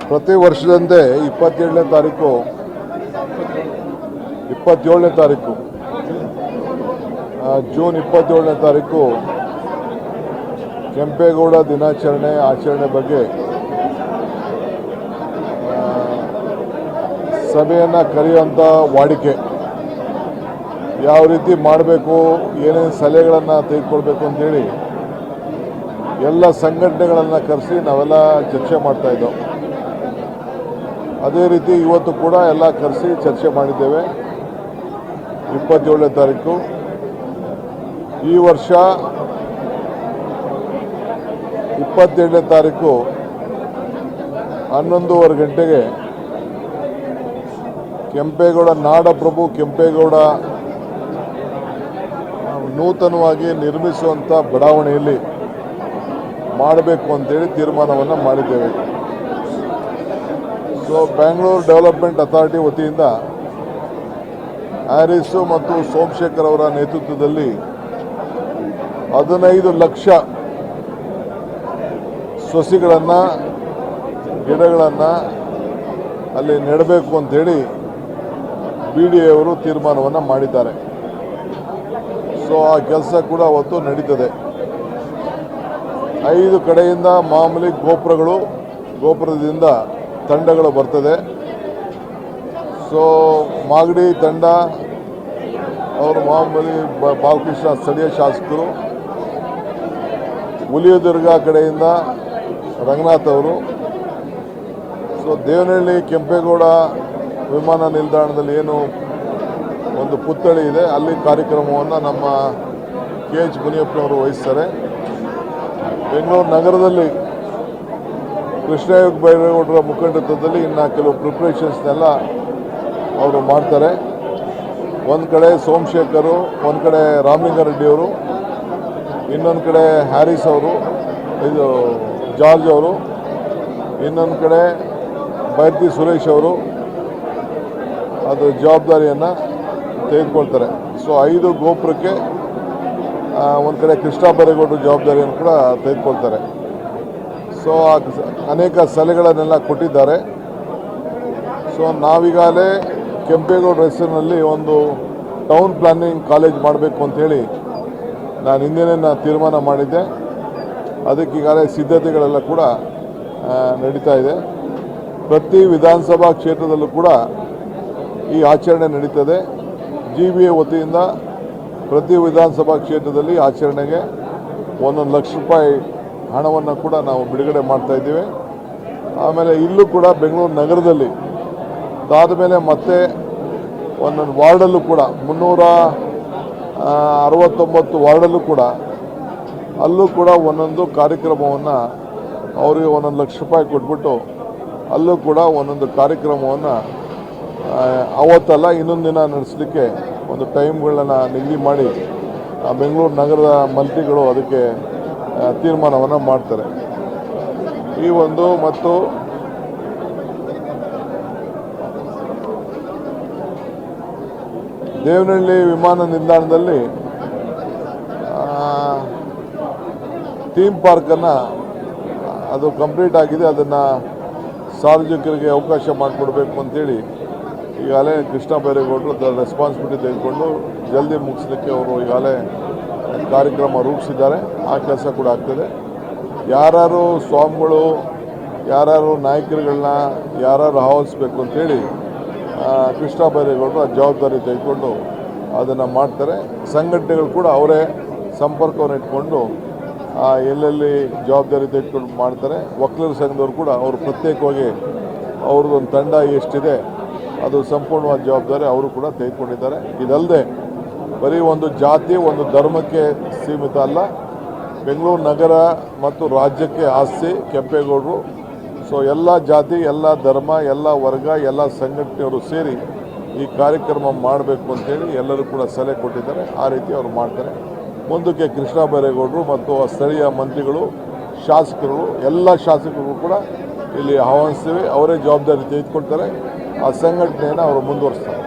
ಪ್ರತಿ ವರ್ಷದಂತೆ 27ನೇ ತಾರೀಕು ಜೂನ್ 27ನೇ ತಾರೀಕು ಕೆಂಪೇಗೌಡ ಆಚರಣೆ ಬಗ್ಗೆ ಸಭೆಯನ್ನು ಕರೆಯುವಂಥ ವಾಡಿಕೆ, ಯಾವ ರೀತಿ ಮಾಡಬೇಕು, ಏನೇನು ಸಲಹೆಗಳನ್ನು ತೆಗೆದುಕೊಳ್ಬೇಕು ಅಂತೇಳಿ ಎಲ್ಲ ಸಂಘಟನೆಗಳನ್ನು ಕರೆಸಿ ನಾವೆಲ್ಲ ಚರ್ಚೆ ಮಾಡ್ತಾಯಿದ್ದೆವು. ಅದೇ ರೀತಿ ಇವತ್ತು ಕೂಡ ಎಲ್ಲ ಕರೆಸಿ ಚರ್ಚೆ ಮಾಡಿದ್ದೇವೆ. 27ನೇ ತಾರೀಕು ಈ ವರ್ಷ 27ನೇ ತಾರೀಕು 11:30 ಗಂಟೆಗೆ ಕೆಂಪೇಗೌಡ ನಾಡಪ್ರಭು ಕೆಂಪೇಗೌಡ ನೂತನವಾಗಿ ನಿರ್ಮಿಸುವಂಥ ಬಡಾವಣೆಯಲ್ಲಿ ಮಾಡಬೇಕು ಅಂತೇಳಿ ತೀರ್ಮಾನವನ್ನು ಮಾಡಿದ್ದೇವೆ. ಸೊ ಬೆಂಗಳೂರು ಡೆವಲಪ್ಮೆಂಟ್ ಅಥಾರಿಟಿ ವತಿಯಿಂದ ಹ್ಯಾರಿಸು ಮತ್ತು ಸೋಮಶೇಖರ್ ಅವರ ನೇತೃತ್ವದಲ್ಲಿ 15 ಲಕ್ಷ ಸಸಿಗಳನ್ನು ಗಿಡಗಳನ್ನು ಅಲ್ಲಿ ನೆಡಬೇಕು ಅಂಥೇಳಿ BDA ಅವರು ತೀರ್ಮಾನವನ್ನು ಮಾಡಿದ್ದಾರೆ. ಸೊ ಆ ಕೆಲಸ ಕೂಡ ಅವತ್ತು ನಡೀತದೆ. 5 ಕಡೆಯಿಂದ ಮಾಮೂಲಿ ಗೋಪುರದಿಂದ ತಂಡಗಳು ಬರ್ತದೆ. ಸೊ ಮಾಗಡಿ ತಂಡ ಅವರು ಮಾಮೂಲಿ ಬಾಲಕೃಷ್ಣ ಸ್ಥಳೀಯ ಶಾಸಕರು, ಹುಲಿಯದುರ್ಗ ಕಡೆಯಿಂದ ರಂಗನಾಥ್ ಅವರು, ಸೊ ದೇವನಹಳ್ಳಿ ಕೆಂಪೇಗೌಡ ವಿಮಾನ ನಿಲ್ದಾಣದಲ್ಲಿ ಏನು ಒಂದು ಪುತ್ಥಳಿ ಇದೆ, ಅಲ್ಲಿ ಕಾರ್ಯಕ್ರಮವನ್ನು ನಮ್ಮ KH ಮುನಿಯಪ್ಪನವರು ವಹಿಸ್ತಾರೆ. ಬೆಂಗಳೂರು ನಗರದಲ್ಲಿ ಕೃಷ್ಣಯ್ಯ ಬೈರೇಗೌಡರ ಮುಖಂಡತ್ವದಲ್ಲಿ ಇನ್ನು ಕೆಲವು ಪ್ರಿಪ್ರೇಷನ್ಸ್ನೆಲ್ಲ ಅವರು ಮಾಡ್ತಾರೆ. ಒಂದು ಕಡೆ ಸೋಮಶೇಖರು, ಒಂದು ಕಡೆ ರಾಮಲಿಂಗಾರೆಡ್ಡಿಯವರು, ಇನ್ನೊಂದು ಕಡೆ ಹ್ಯಾರಿಸ್ ಅವರು, ಇದು ಜಾರ್ಜ್ ಅವರು, ಇನ್ನೊಂದು ಕಡೆ ಬೈರ್ತಿ ಸುರೇಶ್ ಅವರು ಅದು ಜವಾಬ್ದಾರಿಯನ್ನು ತೆಗೆದುಕೊಳ್ತಾರೆ. ಸೊ 5 ಗೋಪುರಕ್ಕೆ ಒಂದು ಕಡೆ ಕೃಷ್ಣ ಬೈರೇಗೌಡರು ಜವಾಬ್ದಾರಿಯನ್ನು ಕೂಡ ತೆಗೆದುಕೊಳ್ತಾರೆ. ಸೊ ಅನೇಕ ಸಲಹೆಗಳನ್ನೆಲ್ಲ ಕೊಟ್ಟಿದ್ದಾರೆ. ಸೊ ನಾವೀಗಾಗಲೇ ಕೆಂಪೇಗೌಡರ ಹೆಸರಿನಲ್ಲಿ ಒಂದು ಟೌನ್ ಪ್ಲಾನಿಂಗ್ ಕಾಲೇಜ್ ಮಾಡಬೇಕು ಅಂಥೇಳಿ ನಾನು ಹಿಂದಿನ ತೀರ್ಮಾನ ಮಾಡಿದ್ದೆ. ಅದಕ್ಕೀಗಾಗಲೇ ಸಿದ್ಧತೆಗಳೆಲ್ಲ ಕೂಡ ನಡೀತಾ ಇದೆ. ಪ್ರತಿ ವಿಧಾನಸಭಾ ಕ್ಷೇತ್ರದಲ್ಲೂ ಕೂಡ ಈ ಆಚರಣೆ ನಡೀತದೆ. GBA ವತಿಯಿಂದ ಪ್ರತಿ ವಿಧಾನಸಭಾ ಕ್ಷೇತ್ರದಲ್ಲಿ ಆಚರಣೆಗೆ 1 ಲಕ್ಷ ರೂಪಾಯಿ ಹಣವನ್ನು ಕೂಡ ನಾವು ಬಿಡುಗಡೆ ಮಾಡ್ತಾಯಿದ್ದೀವಿ. ಆಮೇಲೆ ಇಲ್ಲೂ ಕೂಡ ಬೆಂಗಳೂರು ನಗರದಲ್ಲಿ ಅದಾದ ಮೇಲೆ ಮತ್ತೆ ಒಂದೊಂದು ವಾರ್ಡಲ್ಲೂ ಕೂಡ 369 ವಾರ್ಡಲ್ಲೂ ಕೂಡ ಅಲ್ಲೂ ಕೂಡ ಒಂದೊಂದು ಕಾರ್ಯಕ್ರಮವನ್ನು ಅವರಿಗೆ 1 ಲಕ್ಷ ರೂಪಾಯಿ ಕೊಟ್ಬಿಟ್ಟು ಅಲ್ಲೂ ಕೂಡ ಒಂದೊಂದು ಕಾರ್ಯಕ್ರಮವನ್ನು ಅವತ್ತಲ್ಲ ಇನ್ನೊಂದು ದಿನ ನಡೆಸಲಿಕ್ಕೆ ಒಂದು ಟೈಮ್ಗಳನ್ನ ನಿಗದಿ ಮಾಡಿ ಬೆಂಗಳೂರು ನಗರದ ಮಂತ್ರಿಗಳು ಅದಕ್ಕೆ ತೀರ್ಮಾನವನ್ನು ಮಾಡ್ತಾರೆ. ಈ ಒಂದು ಮತ್ತು ದೇವನಹಳ್ಳಿ ವಿಮಾನ ನಿಲ್ದಾಣದಲ್ಲಿ ಥೀಮ್ ಪಾರ್ಕನ್ನು ಅದು ಕಂಪ್ಲೀಟ್ ಆಗಿದೆ. ಅದನ್ನು ಸಾರ್ವಜನಿಕರಿಗೆ ಅವಕಾಶ ಮಾಡಿಕೊಡ್ಬೇಕು ಅಂತೇಳಿ ಈಗಾಗಲೇ ಕೃಷ್ಣ ಬೈರೇಗೌಡರು ರೆಸ್ಪಾನ್ಸಿಬಿಲಿಟಿ ತೆಗೆದುಕೊಂಡು ಜಲ್ದಿ ಮುಗಿಸ್ಲಿಕ್ಕೆ ಅವರು ಈಗಾಗಲೇ ಕಾರ್ಯಕ್ರಮ ರೂಪಿಸಿದ್ದಾರೆ. ಆ ಕೆಲಸ ಕೂಡ ಆಗ್ತದೆ. ಯಾರು ಸ್ವಾಮಿಗಳು, ಯಾರು ನಾಯಕರುಗಳನ್ನ ಯಾರು ಆಹ್ವಾನಿಸ್ಬೇಕು ಅಂತೇಳಿ ಕೃಷ್ಣ ಬೈರೇಗೌಡರು ಆ ಜವಾಬ್ದಾರಿ ತೆಗೆದುಕೊಂಡು ಅದನ್ನು ಮಾಡ್ತಾರೆ. ಸಂಘಟನೆಗಳು ಕೂಡ ಅವರೇ ಸಂಪರ್ಕವನ್ನು ಇಟ್ಕೊಂಡು ಎಲ್ಲೆಲ್ಲಿ ಜವಾಬ್ದಾರಿ ತೆಗೆದುಕೊಂಡು ಮಾಡ್ತಾರೆ. ವಕೀಲರ ಸಂಘದವರು ಕೂಡ ಅವರು ಪ್ರತ್ಯೇಕವಾಗಿ ಅವ್ರದ್ದೊಂದು ತಂಡ ಎಷ್ಟಿದೆ ಅದು ಸಂಪೂರ್ಣವಾದ ಜವಾಬ್ದಾರಿ ಅವರು ಕೂಡ ತೆಗೆದುಕೊಂಡಿದ್ದಾರೆ. ಇದಲ್ಲದೆ ಬರೀ ಒಂದು ಜಾತಿ ಒಂದು ಧರ್ಮಕ್ಕೆ ಸೀಮಿತ ಅಲ್ಲ, ಬೆಂಗಳೂರು ನಗರ ಮತ್ತು ರಾಜ್ಯಕ್ಕೆ ಆಸ್ತಿ ಕೆಂಪೇಗೌಡರು. ಸೊ ಎಲ್ಲ ಜಾತಿ, ಎಲ್ಲ ಧರ್ಮ, ಎಲ್ಲ ವರ್ಗ, ಎಲ್ಲ ಸಂಘಟನೆಯವರು ಸೇರಿ ಈ ಕಾರ್ಯಕ್ರಮ ಮಾಡಬೇಕು ಅಂತೇಳಿ ಎಲ್ಲರೂ ಕೂಡ ಸಲಹೆ ಕೊಟ್ಟಿದ್ದಾರೆ. ಆ ರೀತಿ ಅವರು ಮಾಡ್ತಾರೆ. ಮುಂದಕ್ಕೆ ಕೃಷ್ಣ ಬೈರೇಗೌಡರು ಮತ್ತು ಸ್ಥಳೀಯ ಮಂತ್ರಿಗಳು, ಶಾಸಕರು, ಎಲ್ಲ ಶಾಸಕರು ಕೂಡ ಇಲ್ಲಿ ಆಹ್ವಾನಿಸ್ತೀವಿ. ಅವರೇ ಜವಾಬ್ದಾರಿ ತೆಗೆದುಕೊಳ್ತಾರೆ. ಆ ಸಂಘಟನೆಯನ್ನು ಅವರು ಮುಂದುವರಿಸ್ತಾರೆ.